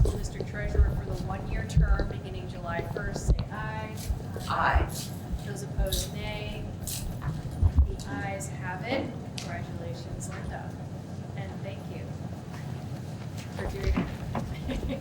school district treasurer for the one-year term beginning July 1st, say aye. Aye. Those opposed, nay. The ayes have it. Congratulations, Linda. And thank you for doing it.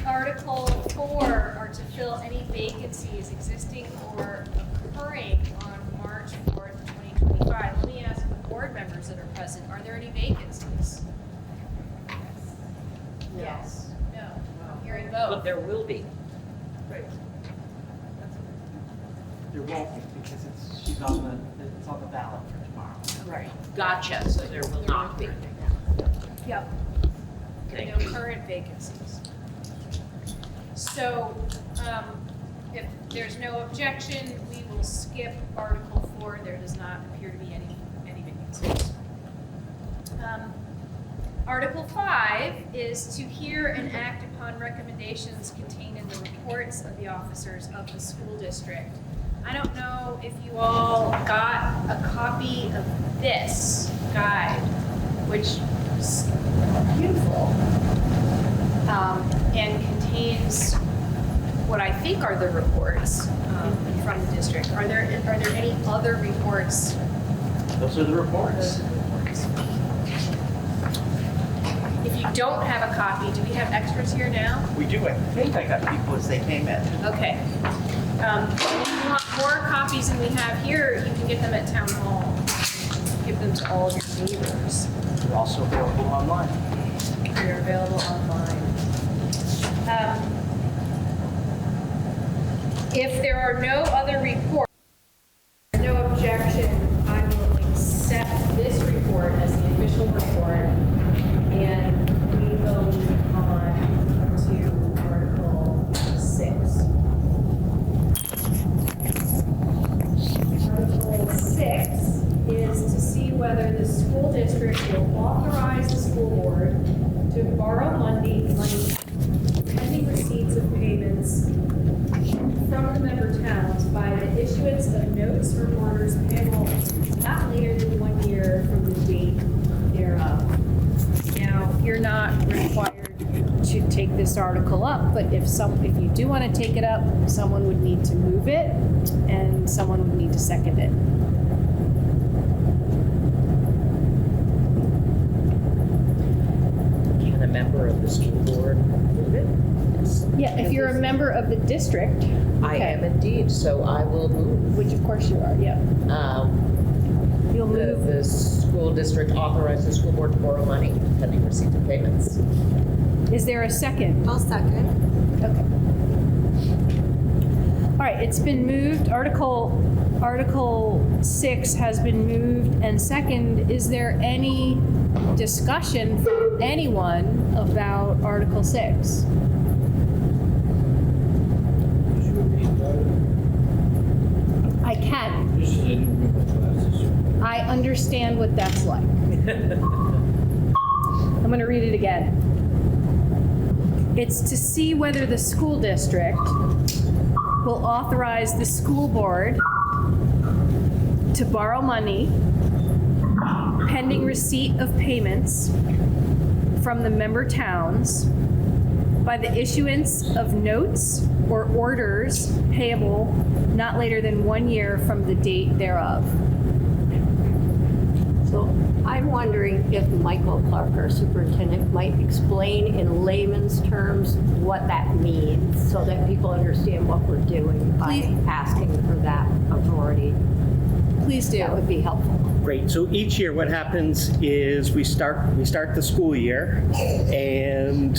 Article 4 are to fill any vacancies existing or occurring on March 4th, 2025. Let me ask the board members that are present, are there any vacancies? Yes. No. I'm hearing But both. there will be. Right. There won't be because it's on the ballot for tomorrow. Right. Gotcha, so there will not be. Yep. Thank No you. current vacancies. So, if there's no objection, we will skip Article 4. There does not appear to be any vacancies. Article 5 is to hear and act upon recommendations contained in the reports of the officers of the school district. I don't know if you all got a copy of this guide, which is beautiful, and contains what I think are the reports from the district. Are there any other reports? Those are the reports. If you don't have a copy, do we have extras here now? We do, I think I got people as they came in. Okay. If you want more copies than we have here, you can get them at town hall. Give them to all of your neighbors. They're also available online. They're available online. If there are no other reports, no objection, I will accept this report as the official report, and we will move on to Article 6. Article 6 is to see whether the school district will authorize the school board to borrow money pending receipts of payments from the member towns by the issuance of notes or orders payable not later than 1 year from the date thereof. Now, you're not required to take this article up, but if you do want to take it up, someone would need to move it and someone would need to second it. Can a member of the school board move it? Yeah, if you're a member of the district. I okay. am indeed, so I will move. Which of course you are, yeah. You'll move. The school district authorized the school board to borrow money pending receipt of payments. Is there a second? I'll second. Okay. All right, it's been moved. Article 6 has been moved and second. Is there any discussion from anyone about Article 6? I can. I understand what that's like. I'm going to read it again. It's to see whether the school district will authorize the school board to borrow money pending receipt of payments from the member towns by the issuance of notes or orders payable not later than 1 year from the date thereof. So I'm wondering if Michael Clark, our superintendent, might explain in layman's terms what that means so that people understand what we're doing by Please. asking for that authority. Please do. That would be helpful. Great. So each year what happens is we start the school year, and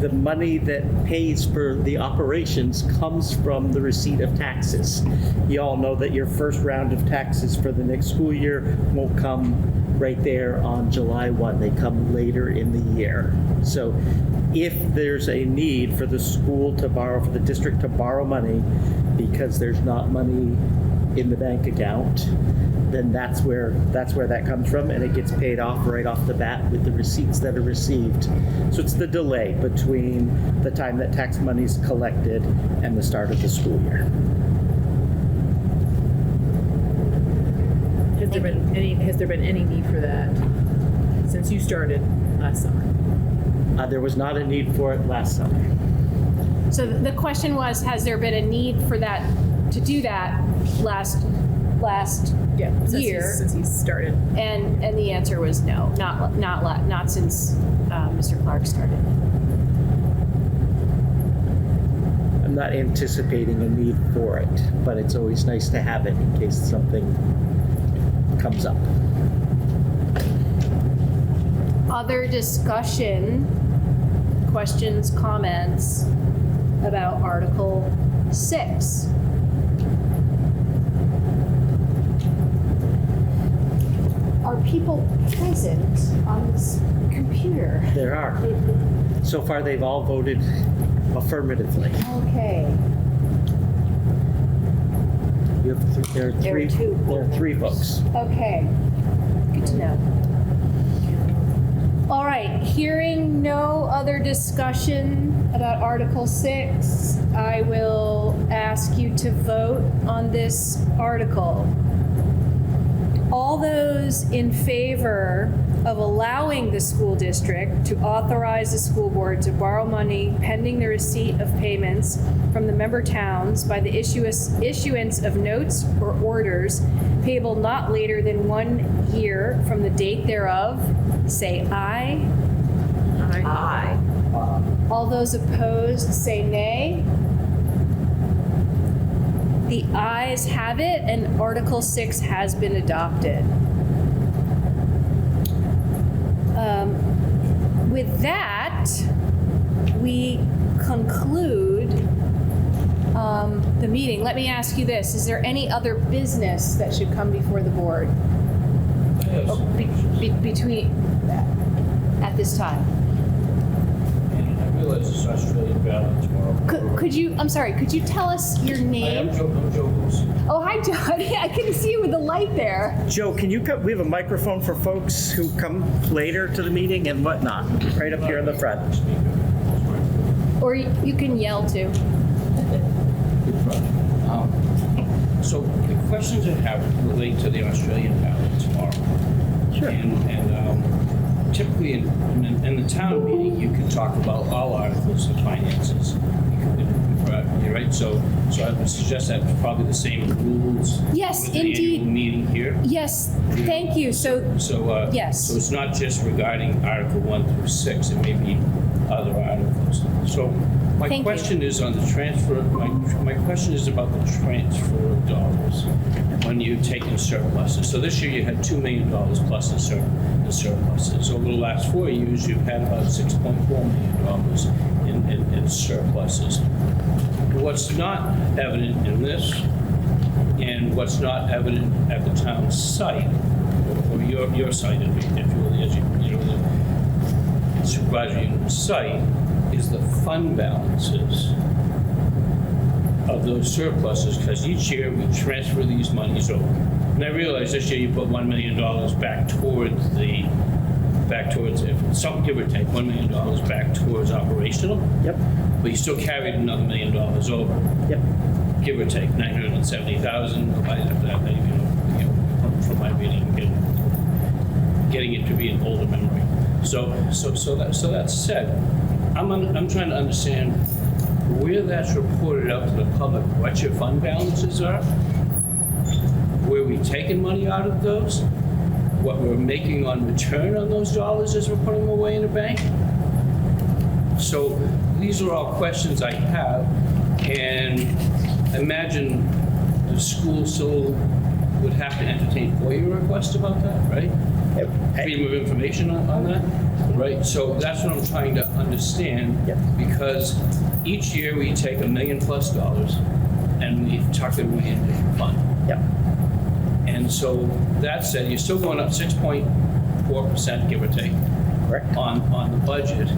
the money that pays for the operations comes from the receipt of taxes. You all know that your first round of taxes for the next school year won't come right there on July 1. They come later in the year. So if there's a need for the school to borrow, for the district to borrow money because there's not money in the bank account, then that's where that comes from, and it gets paid off right off the bat with the receipts that are received. So it's the delay between the time that tax money is collected and the start of the school year. Has there been any need for that since you started last summer? There was not a need for it last summer. So the question was, has there been a need for that, to do that last year? Since he started. And the answer was no, not since Mr. Clark started. I'm not anticipating a need for it, but it's always nice to have it in case something comes up. Other discussion, questions, comments about Article 6? Are people present on this computer? There are. So far, they've all voted affirmatively. Okay. You have there are There are three. two There are three votes. Okay. Good to know. All right, hearing no other discussion about Article 6, I will ask you to vote on this article. All those in favor of allowing the school district to authorize the school board to borrow money pending the receipt of payments from the member towns by the issuance of notes or orders payable not later than 1 year from the date thereof, say aye. Aye. All those opposed, say nay. The ayes have it, and Article 6 has been adopted. With that, we conclude the meeting. Let me ask you this: is there any other business that should come before the board? Between at this time? I realize it's Australian ballot tomorrow. Could you? I'm sorry. Could you tell us your I name? am Joe Goosey. Oh, hi, John. Yeah, I couldn't see you with the light there. Joe, can you come? We have a microphone for folks who come later to the meeting and whatnot, right up here in the front. Or you can yell too. So the questions I have relate to the Australian ballot tomorrow. Sure. And typically in the town meeting, you can talk about all articles of finances. Right? So I would suggest that's probably the same rules. Yes, with the indeed. annual meeting here. Yes, thank you. So, Yes. So it's not just regarding Article 1 through 6, it may be other articles. So my Thank you. question is on the transfer, my question is about the transfer of dollars when you take in surpluses. So this year you had $2 million plus in surpluses. Over the last 4 years, you've had about $6.4 million in surpluses. What's not evident in this, and what's not evident at the town site, or your site, if you will, as the supervisory unit site, is the fund balances of those surpluses, because each year we transfer these monies over. And I realize this year you put $1 million back towards, if some give or take, $1 million back towards operational. Yep. But you still carried another $1 million over. Yep. Give or take, 970,000, divided up that, from my reading, getting it to be an older memory. So that said, I'm trying to understand where that's reported out to the public, what your fund balances are, where we've taken money out of those, what we're making on return on those dollars as we're putting them away in a bank. So these are all questions I have, and imagine the school still would have to entertain FOIA requests about that, right? Freedom of information on that, right? So that's what I'm trying to understand, Yep. because each year we take $1 million+ and we tuck it away in a different fund. Yep. And so that said, you're still going up 6.4%, give or take, Correct. on the budget,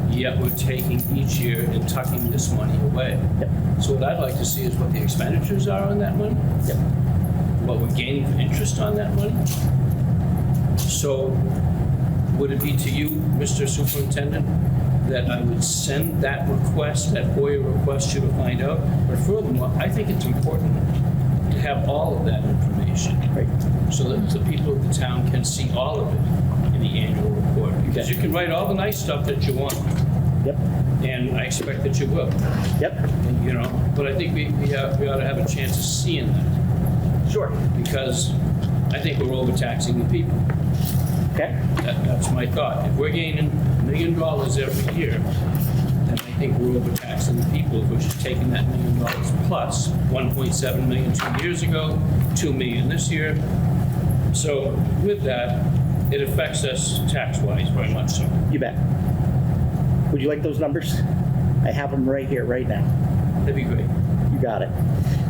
yet we're taking each year and tucking this money away. Yep. So what I'd like to see is what the expenditures are on that money, Yep. what we're gaining for interest on that money. So would it be to you, Mr. Superintendent, that I would send that request, that FOIA request to you to find out? But furthermore, I think it's important to have all of that information, Right. so that the people of the town can see all of it. And the annual report. Because you can write all the nice stuff that you want, Yep, and I expect that you will, yep, you know? But I think we ought to have a chance of seeing that, sure. because I think we're overtaxing the people. Okay, That's my thought. If we're gaining $1 million every year, then I think we're overtaxing the people if we're just taking that $1 million plus 1.7 million 2 years ago, 2 million this year. So with that, it affects us tax-wise very much so. you bet. Would you like those numbers? I have them right here, right now. That'd be great. You got it.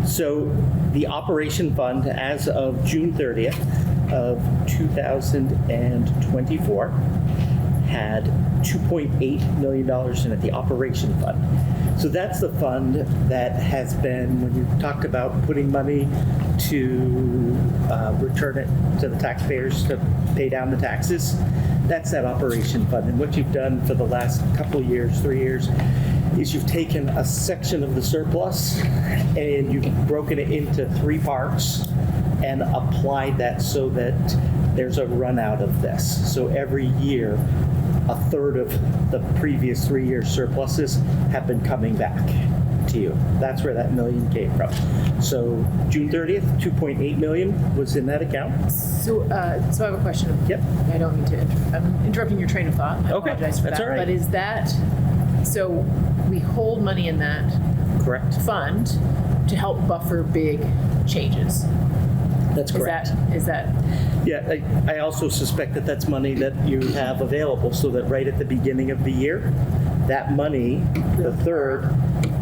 So the operation fund as of June 30th of 2024 had $2.8 million in it, the operation fund. So that's the fund that has been, when you talked about putting money to return it to the taxpayers to pay down the taxes, that's that operation fund. And what you've done for the last couple of years, 3 years, is you've taken a section of the surplus and you've broken it into 3 parts and applied that so that there's a run out of this. So every year, a third of the previous 3 years surpluses have been coming back to you. That's where that million came from. So June 30th, 2.8 million was in that account. So I have a question. Yep. I don't mean to, I'm interrupting your train of thought. I Okay, apologize for that's that. all right. But is that, so we hold money in that Correct. fund to help buffer big changes? That's correct. Is that, Yeah, I also suspect that that's money that you have available so that right at the beginning of the year, that money, the third,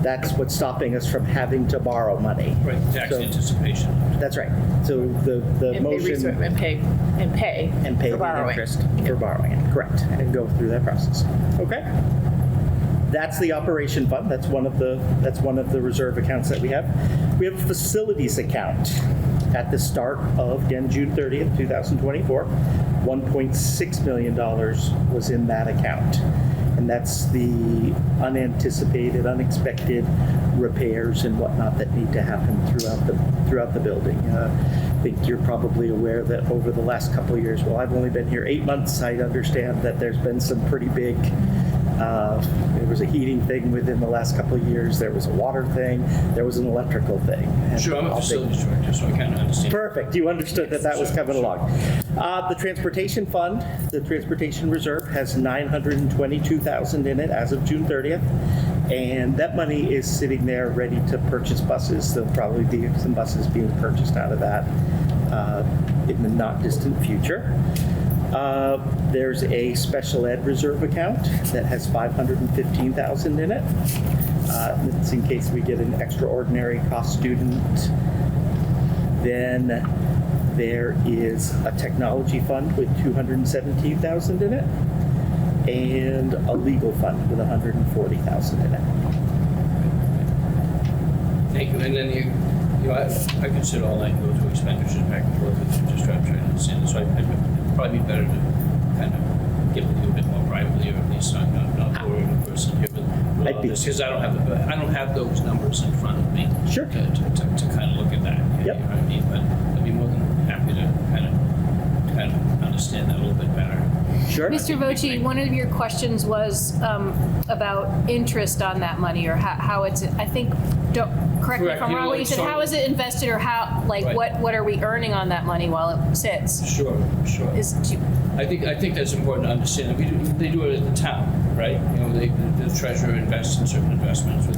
that's what's stopping us from having to borrow money. Right, tax So- anticipation. That's right. So the and motion. pay And pay for the borrowing? interest for borrowing it, correct, and go through that process. Okay? That's the operation fund. That's one of the reserve accounts that we have. We have a facilities account at the start of, again, June 30th, 2024. $1.6 million was in that account. And that's the unanticipated, unexpected repairs and whatnot that need to happen throughout the building. I think you're probably aware that over the last couple of years, well, I've only been here 8 months, I understand that there's been some pretty big, there was a heating thing within the last couple of years, there was a water thing, there was an electrical thing. And Sure, I'm a all big- facilities director, so I kind of understand. Perfect. You understood that that was coming along. The transportation fund, the transportation reserve has $922,000 in it as of June 30th. And that money is sitting there ready to purchase buses. There'll probably be some buses being purchased out of that in the not distant future. There's a special ed reserve account that has $515,000 in it. It's in case we get an extraordinary cost student. Then there is a technology fund with $217,000 in it, and a legal fund with $140,000 in it. Thank you. And then I could sit all night and go through expenditures back and forth with you, just trying to understand. So it'd probably be better to kind of get with you a bit more privately, or at least not boring a person here with all I'd be- this, because I don't have those numbers in front of me. Sure. To kind of look at that. You Yep. know what I mean? But I'd be more than happy to kind of understand that a little bit better. Sure. Mr. Voci, one of your questions was about interest on that money, or how it's, I think, correct me if Correct. I'm You know wrong, what, you said, so- how is it invested, or how, like, Right. what are we earning on that money while it sits? Sure. I think that's important to understand. They do it at the town, right? You know, the treasurer invests in certain investments with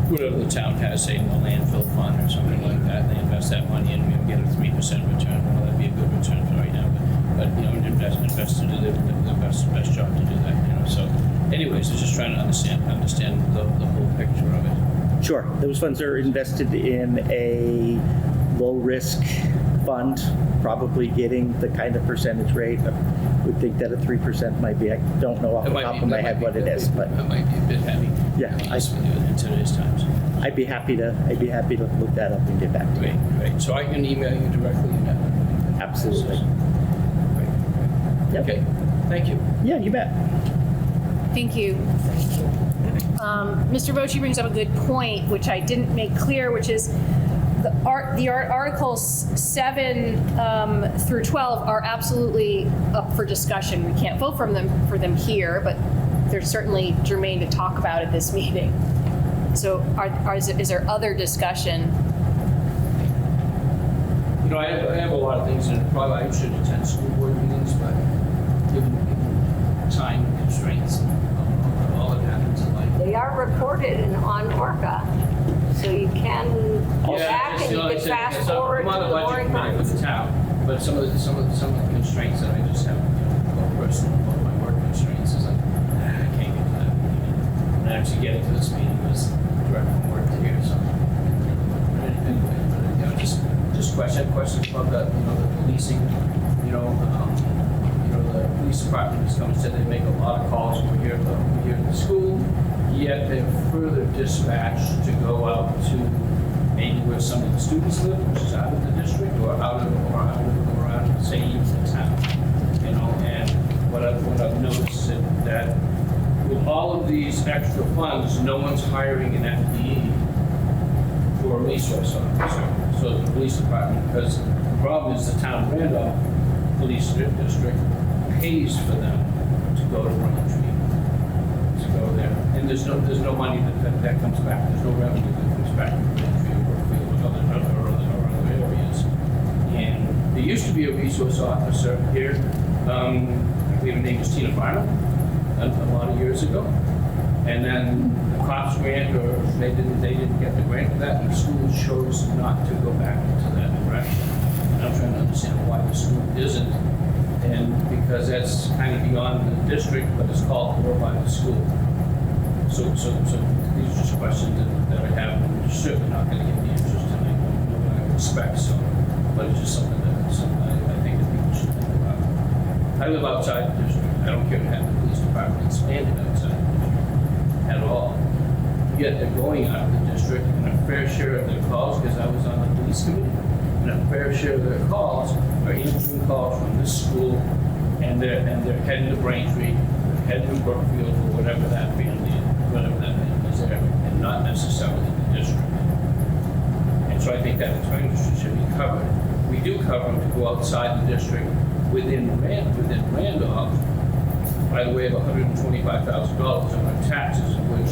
whatever the town has, say, in the landfill fund or something like that. They invest that money and we get a 3% return. Well, that'd be a good return for right now. But you know, an investor do the best job to do that. You know, so anyways, it's just trying to understand the whole picture of it. Sure. Those funds are invested in a low-risk fund, probably getting the kind of percentage rate. I would think that a 3% might be. I don't know off the top of my head what it is, but That might be a bit heavy. Yeah, to be honest with you in today's times. I'd be happy to look that up and get back to you. Great. So I can email you directly and that. Absolutely. Great. Yep. Okay. Thank you. Yeah, you bet. Thank you. Mr. Voci brings up a good point, which I didn't make clear, which is Articles 7 through 12 are absolutely up for discussion. We can't vote for them here, but they're certainly germane to talk about at this meeting. So is there other discussion? You know, I have a lot of things, and probably I should attend school board meetings, but given time constraints, all that happens in life. They are recorded and on Orca, so you can go back and you can fast forward to I'm on the the budget boring committee parts. for the town, but some of the constraints that I just have, personal, my work constraints is like, I can't get to that meeting. And actually getting to this meeting was direct from work to here, so. Anyway, but, just questions about the policing, the police department has come and said they make a lot of calls over here at the school, yet they're further dispatched to go out to maybe where some of the students live, which is out of the district, or out of say, even the town, and what I've noticed is that with all of these extra funds, no one's hiring an FTE for a resource officer. So the police department, because the problem is the town of Randolph Police District pays for them to go to Braintree, to go there. And there's no money that comes back. There's no revenue that comes back to Braintree or Brookfield or other areas. And there used to be a resource officer here. I believe her name is Tina Farmer, a lot of years ago. And then the cops grant, or they didn't get the grant for that, and the school chose not to go back into that direction. And I'm trying to understand why the school isn't, and because that's kind of beyond the district, but it's called for by the school. So these are just questions that I have, and you're certainly not going to get the answers tonight, what I expect, so, but it's just something I think that people should think about. I live outside the district. I don't care to have the police department expanded outside at all. Yet they're going out of the district, and a fair share of their calls, because I was on the police committee, and a fair share of their calls are answering calls from this school, and they're heading to Braintree, they're heading to Brookfield for whatever that family is there, and not necessarily the district. And so I think that expenditure should be covered. We do cover them to go outside the district within Randolph, by the way, of $125,000 on our taxes, of which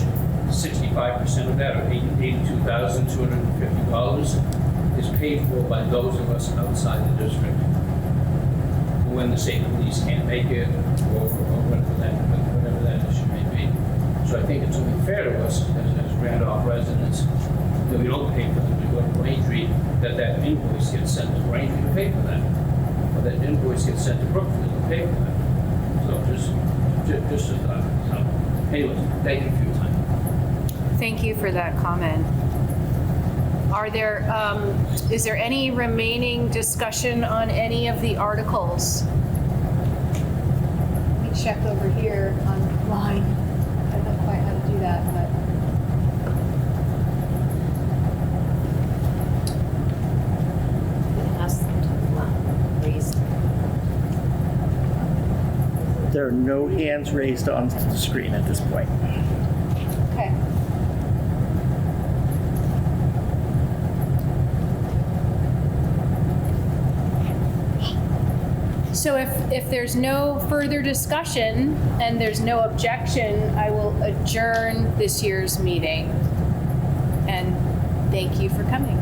65% of that, or $82,250, is paid for by those of us outside the district. When the state police can't make it, or whatever that issue may be. So I think it's only fair to us as Randolph residents that we don't pay for them to go to Braintree, that invoice gets sent to Braintree to pay for that, or that invoice gets sent to Brookfield to pay for that. So just a thought. So, anyways, thank you for your time. Thank you for that comment. Is there any remaining discussion on any of the articles? Let me check over here online. I don't know quite how to do that, but. Ask them to raise. There are no hands raised on the screen at this point. Okay. So if there's no further discussion and there's no objection, I will adjourn this year's meeting. And thank you for coming.